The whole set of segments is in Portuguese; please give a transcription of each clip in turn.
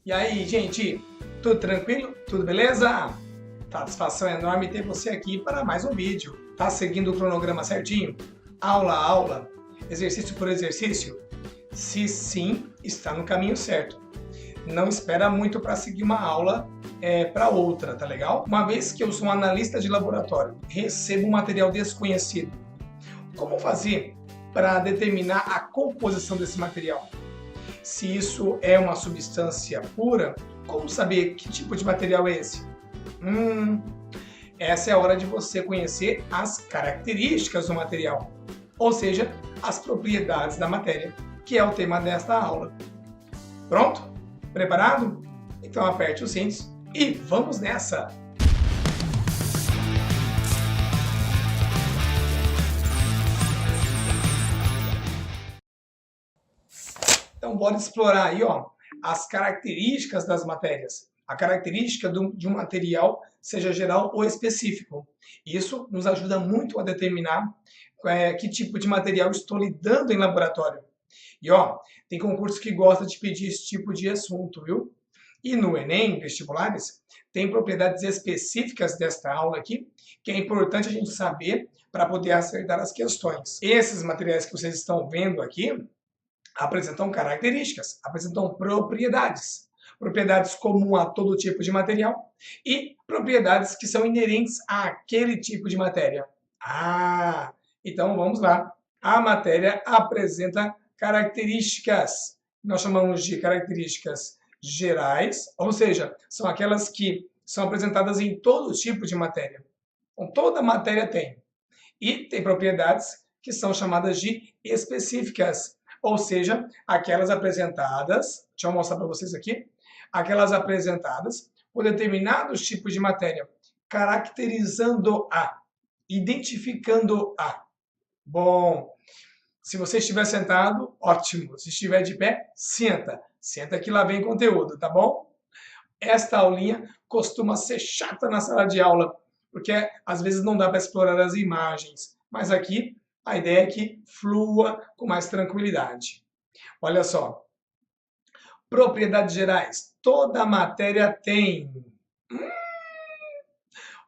E aí, gente, tudo tranquilo? Tudo beleza? Satisfação enorme ter você aqui para mais um vídeo. Tá seguindo o cronograma certinho? Aula a aula? Exercício por exercício? Se sim, está no caminho certo. Não espera muito para seguir uma aula para outra, tá legal? Uma vez que eu sou um analista de laboratório, recebo um material desconhecido. Como fazer para determinar a composição desse material? Se isso é uma substância pura, como saber que tipo de material é esse? Essa é a hora de você conhecer as características do material, ou seja, as propriedades da matéria, que é o tema desta aula. Pronto? Preparado? Então aperte os cintos e vamos nessa! Então, bora explorar aí, ó, as características das matérias. A característica de um material, seja geral ou específico. Isso nos ajuda muito a determinar que tipo de material estou lidando em laboratório. E, ó, tem concurso que gosta de pedir esse tipo de assunto, viu? E no Enem, vestibulares, tem propriedades específicas desta aula aqui, que é importante a gente saber para poder acertar as questões. Esses materiais que vocês estão vendo aqui, apresentam características, apresentam propriedades. Propriedades comuns a todo tipo de material e propriedades que são inerentes àquele tipo de matéria. Então vamos lá. A matéria apresenta características, nós chamamos de características gerais, ou seja, são aquelas que são apresentadas em todo tipo de matéria. Então, toda matéria tem. E tem propriedades que são chamadas de específicas, ou seja, aquelas apresentadas, deixa eu mostrar para vocês aqui, aquelas apresentadas por determinados tipos de matéria, caracterizando-a, identificando-a. Bom, se você estiver sentado, ótimo. Se estiver de pé, senta. Senta que lá vem conteúdo, tá bom? Esta aulinha costuma ser chata na sala de aula, porque às vezes não dá para explorar as imagens, mas aqui a ideia é que flua com mais tranquilidade. Olha só. Propriedades gerais. Toda matéria tem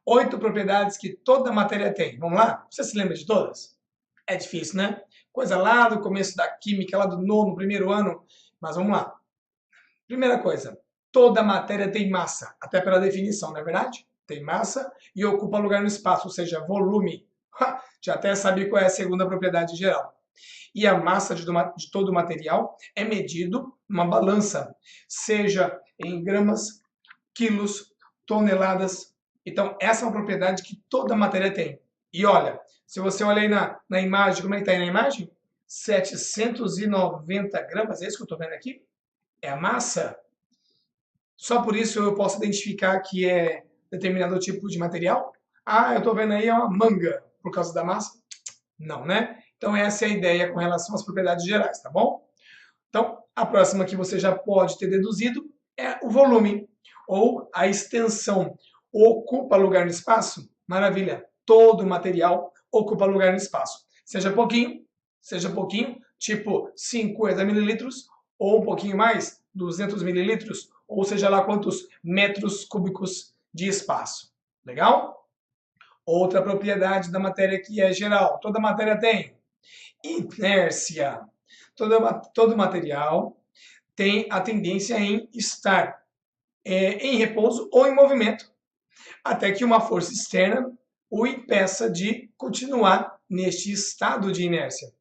8 propriedades que toda matéria tem. Vamos lá? Você se lembra de todas? É difícil, né? Coisa lá do começo da química, lá do nono, primeiro ano. Mas vamos lá. Primeira coisa, toda matéria tem massa, até pela definição, não é verdade? Tem massa e ocupa lugar no espaço, ou seja, volume. Já até sabe qual é a segunda propriedade geral. E a massa de todo o material é medido numa balança, seja em gramas, quilos, toneladas. Então, essa é uma propriedade que toda matéria tem. E olha, se você olha aí na imagem, como é que está aí na imagem? 790 gramas, é isso que eu estou vendo aqui? É a massa. Só por isso eu posso identificar que é determinado tipo de material? Eu estou vendo aí é uma manga, por causa da massa? Não, né? Então essa é a ideia com relação às propriedades gerais, tá bom? Então, a próxima que você já pode ter deduzido é o volume, ou a extensão. Ocupa lugar no espaço? Maravilha. Todo material ocupa lugar no espaço. Seja pouquinho, tipo 50 mililitros, ou um pouquinho mais, 200 mililitros, ou seja lá quantos metros cúbicos de espaço. Legal? Outra propriedade da matéria que é geral. Toda matéria tem inércia. Todo material tem a tendência em estar em repouso ou em movimento, até que uma força externa o impeça de continuar neste estado de inércia.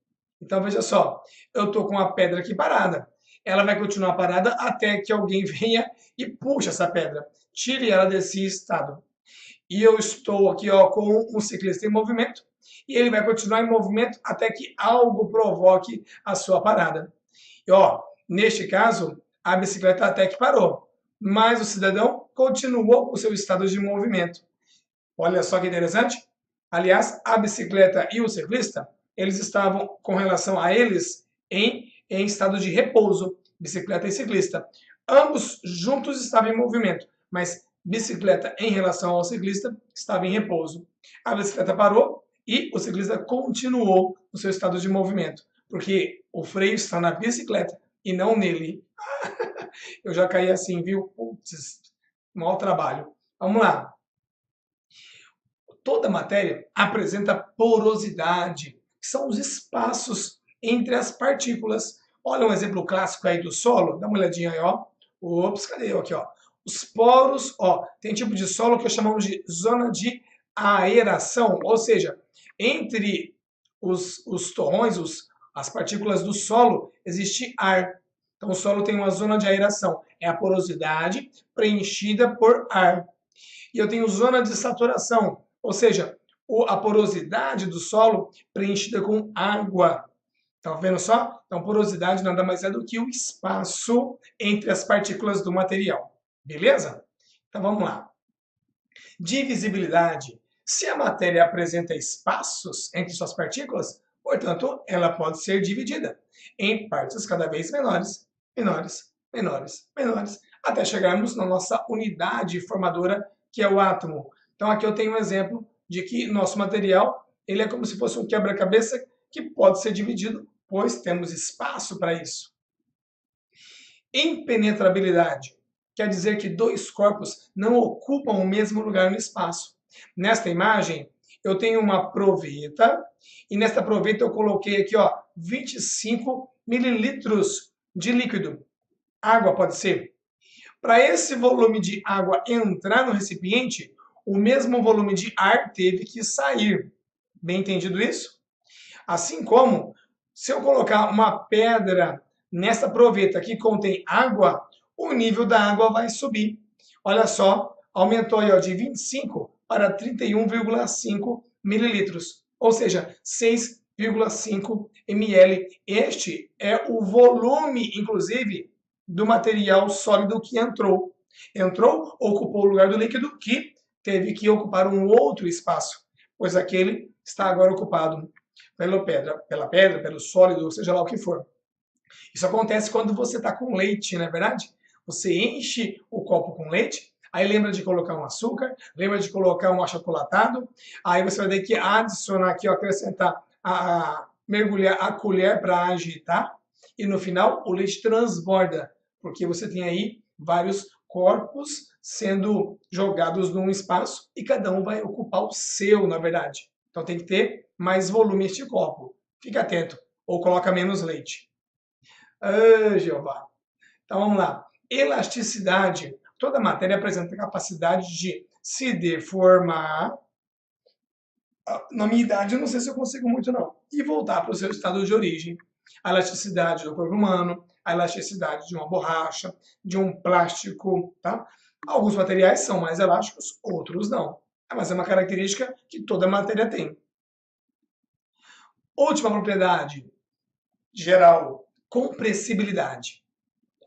Então veja só, eu estou com a pedra aqui parada. Ela vai continuar parada até que alguém venha e puxe essa pedra, tire ela desse estado. E eu estou aqui com um ciclista em movimento, e ele vai continuar em movimento até que algo provoque a sua parada. E neste caso, a bicicleta até que parou, mas o cidadão continuou com o seu estado de movimento. Olha só que interessante. Aliás, a bicicleta e o ciclista, eles estavam, com relação a eles, em estado de repouso, bicicleta e ciclista. Ambos juntos estavam em movimento, mas bicicleta em relação ao ciclista estava em repouso. A bicicleta parou e o ciclista continuou no seu estado de movimento, porque o freio está na bicicleta e não nele. Eu já caí assim, viu? Putz, mau trabalho. Vamos lá. Toda matéria apresenta porosidade, que são os espaços entre as partículas. Olha um exemplo clássico aí do solo, dá uma olhadinha aí, ó. Ops, cadê eu aqui, ó? Os poros, ó, tem tipo de solo que chamamos de zona de aeração, ou seja, entre os torrões, as partículas do solo, existe ar. Então o solo tem uma zona de aeração, é a porosidade preenchida por ar. E eu tenho zona de saturação, ou seja, a porosidade do solo preenchida com água. Tá vendo só? Então, porosidade nada mais é do que o espaço entre as partículas do material. Beleza? Então, vamos lá. Divisibilidade. Se a matéria apresenta espaços entre suas partículas, portanto, ela pode ser dividida em partes cada vez menores, menores, menores, menores, até chegarmos na nossa unidade formadora, que é o átomo. Então, aqui eu tenho um exemplo de que nosso material ele é como se fosse um quebra-cabeça que pode ser dividido, pois temos espaço para isso. Impenetrabilidade quer dizer que dois corpos não ocupam o mesmo lugar no espaço. Nesta imagem, eu tenho uma proveta, e nesta proveta eu coloquei aqui, ó, 25 mililitros de líquido. Água pode ser. Para esse volume de água entrar no recipiente, o mesmo volume de ar teve que sair. Bem entendido isso? Assim como, se eu colocar uma pedra nessa proveta que contém água, o nível da água vai subir. Olha só, aumentou aí, ó, de 25 para 31,5 mililitros, ou seja, 6,5 ml. Este é o volume, inclusive, do material sólido que entrou. Entrou, ocupou o lugar do líquido que teve que ocupar um outro espaço, pois aquele está agora ocupado pela pedra, pelo sólido, seja lá o que for. Isso acontece quando você está com leite, não é verdade? Você enche o copo com leite, aí lembra de colocar um açúcar, lembra de colocar um achocolatado, aí você vai ter que adicionar aqui, ó, acrescentar, mergulhar a colher para agitar, e no final o leite transborda, porque você tem aí vários corpos sendo jogados num espaço e cada um vai ocupar o seu, na verdade. Então tem que ter mais volume este copo. Fique atento, ou coloca menos leite. Ah, Jeová. Então vamos lá. Elasticidade. Toda matéria apresenta capacidade de se deformar. Na minha idade, eu não sei se eu consigo muito, não. E voltar para o seu estado de origem. A elasticidade do corpo humano, a elasticidade de uma borracha, de um plástico, tá? Alguns materiais são mais elásticos, outros não. Mas é uma característica que toda matéria tem. Última propriedade geral, compressibilidade.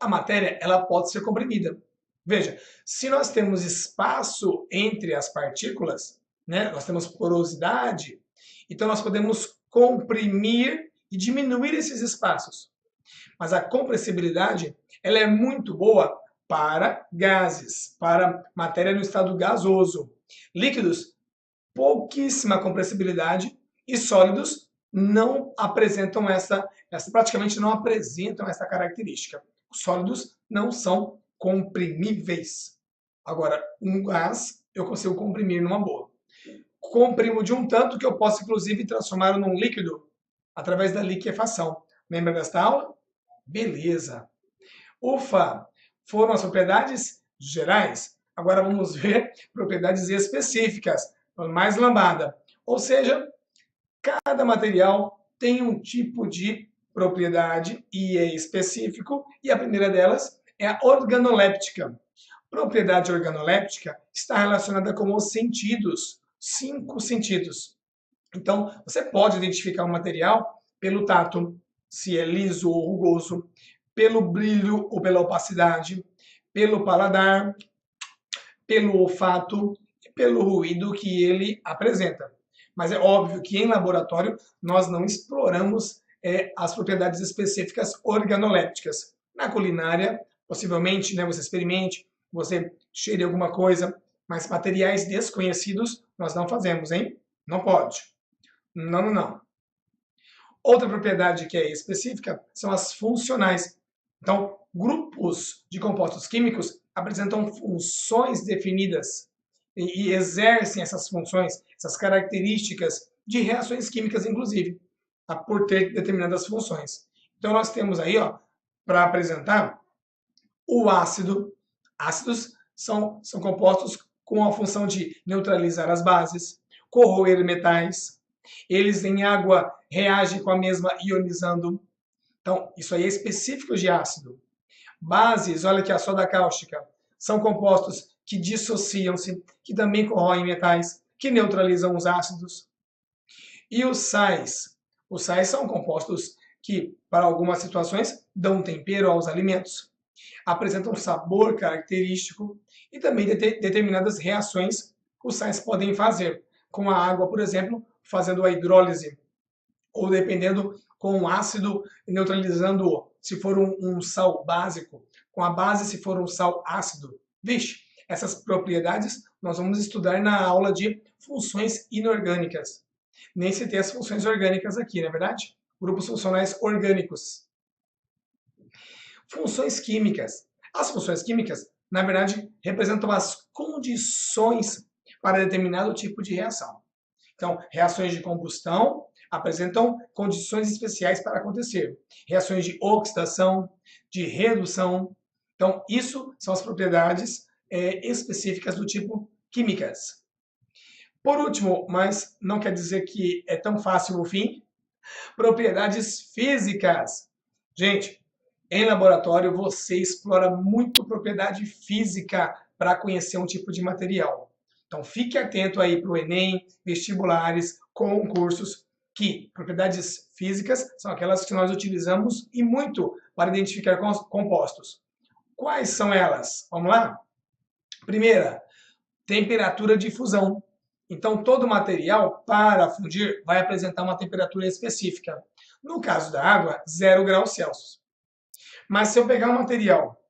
A matéria ela pode ser comprimida. Veja, se nós temos espaço entre as partículas, né, nós temos porosidade, então nós podemos comprimir e diminuir esses espaços. Mas a compressibilidade ela é muito boa para gases, para matéria no estado gasoso. Líquidos, pouquíssima compressibilidade, e sólidos não apresentam praticamente não apresentam essa característica. Os sólidos não são comprimíveis. Agora, um gás eu consigo comprimir numa boa. Comprimo de um tanto que eu posso, inclusive, transformá-lo num líquido através da liquefação. Lembra desta aula? Beleza. Ufa! Foram as propriedades gerais. Agora vamos ver propriedades específicas. Mais lambada. Ou seja, cada material tem um tipo de propriedade e é específico, e a primeira delas é a organoléptica. Propriedade organoléptica está relacionada com os sentidos, 5 sentidos. Então, você pode identificar um material pelo tato, se é liso ou rugoso, pelo brilho ou pela opacidade, pelo paladar, pelo olfato e pelo ruído que ele apresenta. Mas é óbvio que em laboratório nós não exploramos as propriedades específicas organolépticas. Na culinária, possivelmente, né, você experimente, você cheire alguma coisa, mas materiais desconhecidos nós não fazemos, hein? Não pode. Não, não, não. Outra propriedade que é específica são as funcionais. Então, grupos de compostos químicos apresentam funções definidas e exercem essas funções, essas características de reações químicas, inclusive, por ter determinadas funções. Então, nós temos aí, para apresentar, o ácido. Ácidos são compostos com a função de neutralizar as bases, corroer metais. Eles em água reagem com a mesma ionizando. Então, isso aí é específico de ácido. Bases, olha aqui a soda cáustica, são compostos que dissociam-se, que também corroem metais, que neutralizam os ácidos. E os sais? Os sais são compostos que, para algumas situações, dão tempero aos alimentos, apresentam um sabor característico e também determinadas reações os sais podem fazer. Com a água, por exemplo, fazendo a hidrólise, ou dependendo com o ácido neutralizando, se for um sal básico, com a base se for um sal ácido. Vixe, essas propriedades nós vamos estudar na aula de funções inorgânicas. Nem citei as funções orgânicas aqui, não é verdade? Grupos funcionais orgânicos. Funções químicas. As funções químicas, na verdade, representam as condições para determinado tipo de reação. Então, reações de combustão apresentam condições especiais para acontecer. Reações de oxidação, de redução. Então, isso são as propriedades específicas do tipo químicas. Por último, mas não quer dizer que é tão fácil o fim, propriedades físicas. Gente, em laboratório você explora muito propriedade física para conhecer um tipo de material. Então fique atento aí para o Enem, vestibulares, concursos, que propriedades físicas são aquelas que nós utilizamos e muito para identificar compostos. Quais são elas? Vamos lá? Primeira, temperatura de fusão. Então, todo material, para fundir, vai apresentar uma temperatura específica. No caso da água, 0 graus Celsius. Mas se eu pegar um material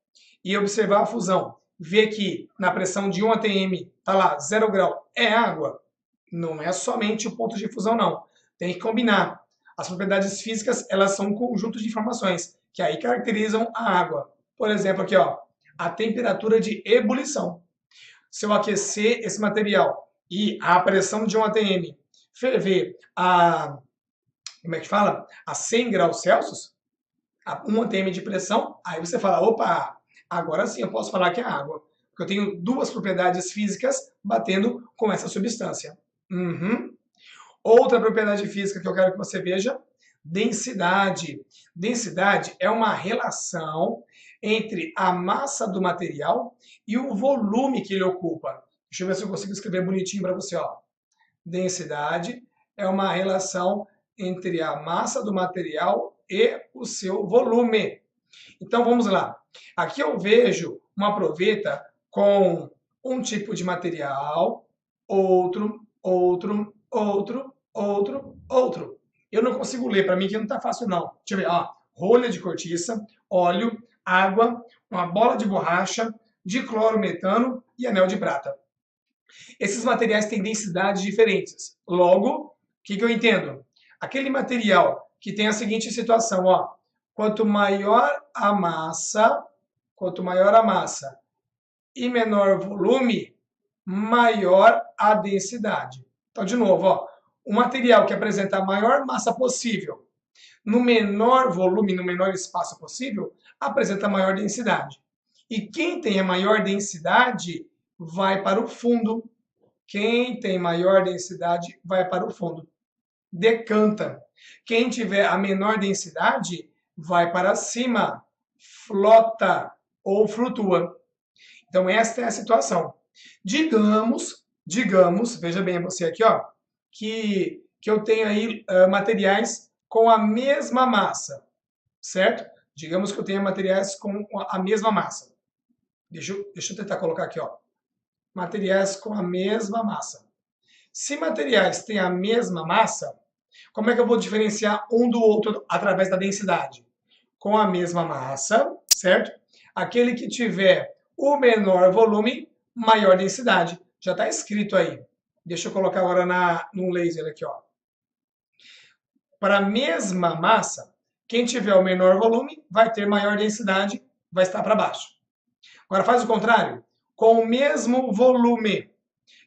e observar a fusão, ver que na pressão de 1 atm está lá 0 grau, é água, não é somente o ponto de fusão, não. Tem que combinar. As propriedades físicas, elas são um conjunto de informações que aí caracterizam a água. Por exemplo, aqui, a temperatura de ebulição. Se eu aquecer esse material e a pressão de 1 atm ferver a 100 graus Celsius, a 1 atm de pressão, aí você fala, opa, agora sim eu posso falar que é água. Porque eu tenho duas propriedades físicas batendo com essa substância. Outra propriedade física que eu quero que você veja, densidade. Densidade é uma relação entre a massa do material e o volume que ele ocupa. Deixa eu ver se eu consigo escrever bonitinho para você. Densidade é uma relação entre a massa do material e o seu volume. Então vamos lá. Aqui eu vejo uma proveta com um tipo de material, outro. Eu não consigo ler, para mim que não está fácil não. Deixa eu ver, rolha de cortiça, óleo, água, uma bola de borracha, diclorometano e anel de prata. Esses materiais têm densidades diferentes. Logo, o que eu entendo? Aquele material que tem a seguinte situação, quanto maior a massa e menor volume, maior a densidade. Então, de novo, o material que apresenta a maior massa possível no menor volume, no menor espaço possível, apresenta maior densidade. E quem tem a maior densidade vai para o fundo. Quem tem maior densidade vai para o fundo. Decanta. Quem tiver a menor densidade vai para cima. Flota ou flutua. Então, esta é a situação. Digamos, veja bem você aqui, que eu tenho aí materiais com a mesma massa, certo? Digamos que eu tenha materiais com a mesma massa. Deixa eu tentar colocar aqui, materiais com a mesma massa. Se materiais têm a mesma massa, como é que eu vou diferenciar um do outro através da densidade? Com a mesma massa, certo? Aquele que tiver o menor volume, maior densidade. Já está escrito aí. Deixa eu colocar agora num laser aqui, Para a mesma massa, quem tiver o menor volume vai ter maior densidade vai estar para baixo. Agora faz o contrário. Com o mesmo volume,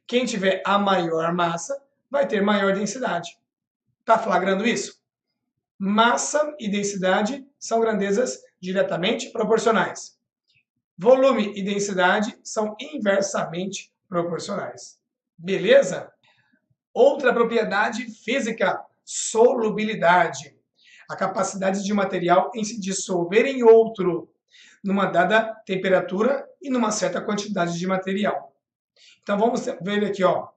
quem tiver a maior massa vai ter maior densidade. Está flagrando isso? Massa e densidade são grandezas diretamente proporcionais. Volume e densidade são inversamente proporcionais. Beleza? Outra propriedade física, solubilidade. A capacidade de um material em se dissolver em outro, numa dada temperatura e numa certa quantidade de material. Então vamos ver aqui, ó.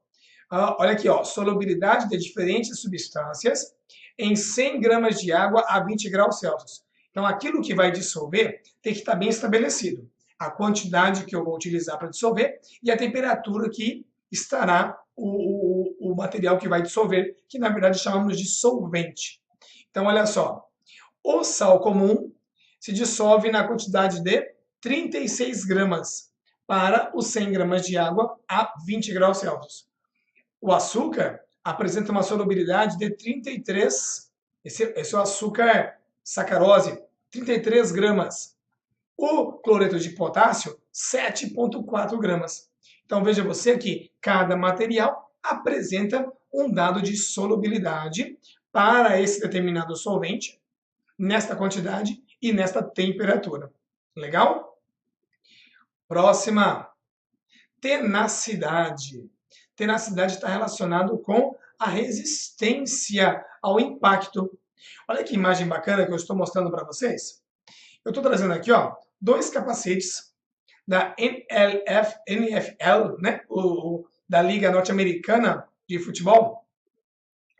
Olha aqui, ó, solubilidade de diferentes substâncias em 100 gramas de água a 20 graus Celsius. Então aquilo que vai dissolver tem que estar bem estabelecido. A quantidade que eu vou utilizar para dissolver e a temperatura que estará o material que vai dissolver, que na verdade chamamos de solvente. Então olha só, o sal comum se dissolve na quantidade de 36 gramas para os 100 gramas de água a 20 graus Celsius. O açúcar apresenta uma solubilidade de 33, esse é o açúcar sacarose, 33 gramas. O cloreto de potássio, 7,4 gramas. Então veja você que cada material apresenta um dado de solubilidade para esse determinado solvente, nesta quantidade e nesta temperatura. Legal? Próxima, tenacidade. Tenacidade está relacionado com a resistência ao impacto. Olha que imagem bacana que eu estou mostrando para vocês. Eu estou trazendo aqui, ó, 2 capacetes da NFL, né? Da Liga Norte-Americana de Futebol.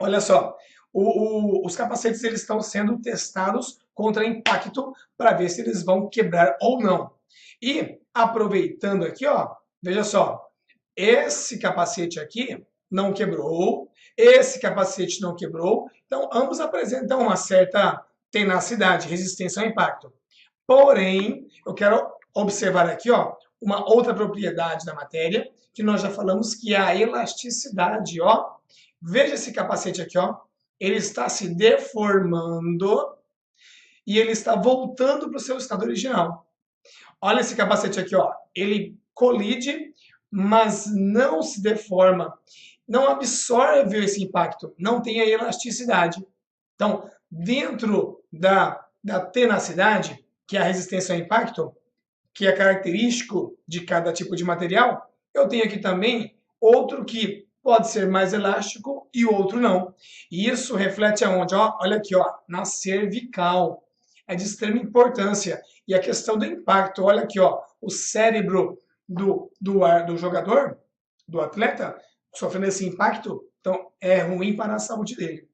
Olha só, os capacetes eles estão sendo testados contra impacto para ver se eles vão quebrar ou não. E aproveitando aqui, ó, veja só, esse capacete aqui não quebrou, esse capacete não quebrou, então ambos apresentam uma certa tenacidade, resistência ao impacto. Porém, eu quero observar aqui, ó, uma outra propriedade da matéria, que nós já falamos, que é a elasticidade, ó. Veja esse capacete aqui, ó, ele está se deformando e ele está voltando para o seu estado original. Olha esse capacete aqui, ó, ele colide, mas não se deforma, não absorve esse impacto, não tem a elasticidade. Então, dentro da tenacidade, que é a resistência ao impacto, que é característico de cada tipo de material, eu tenho aqui também outro que pode ser mais elástico e outro não. E isso reflete aonde? Ó, olha aqui, ó, na cervical. É de extrema importância. E a questão do impacto, olha aqui, ó, o cérebro do jogador, do atleta, sofrendo esse impacto, então é ruim para a saúde dele.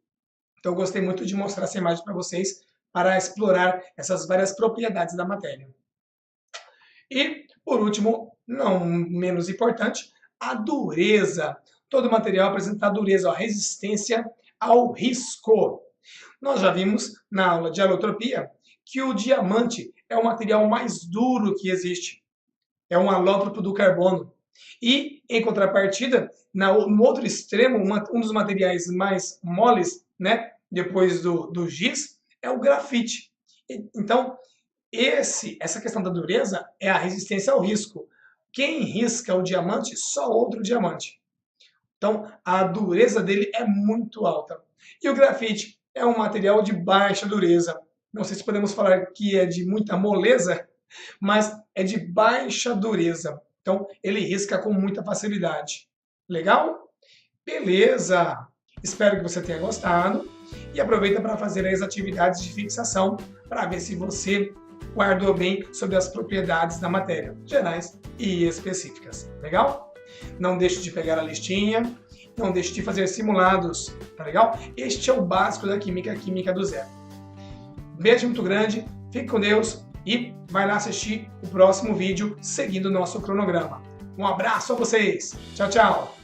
Então eu gostei muito de mostrar essa imagem para vocês, para explorar essas várias propriedades da matéria. E, por último, não menos importante, a dureza. Todo material apresenta dureza, a resistência ao risco. Nós já vimos na aula de alotropia que o diamante é o material mais duro que existe. É um alótropo do carbono. E, em contrapartida, no outro extremo, um dos materiais mais moles, né, depois do giz, é o grafite. Então, essa questão da dureza é a resistência ao risco. Quem risca o diamante, só outro diamante. Então, a dureza dele é muito alta. E o grafite é um material de baixa dureza. Não sei se podemos falar que é de muita moleza, mas é de baixa dureza. Então, ele risca com muita facilidade. Legal? Beleza! Espero que você tenha gostado. E aproveita para fazer as atividades de fixação para ver se você guardou bem sobre as propriedades da matéria, gerais e específicas. Legal? Não deixe de pegar a listinha, não deixe de fazer simulados, tá legal? Este é o básico da química do zero. Beijo muito grande, fique com Deus e vai lá assistir o próximo vídeo seguindo o nosso cronograma. Um abraço a vocês, tchau, tchau!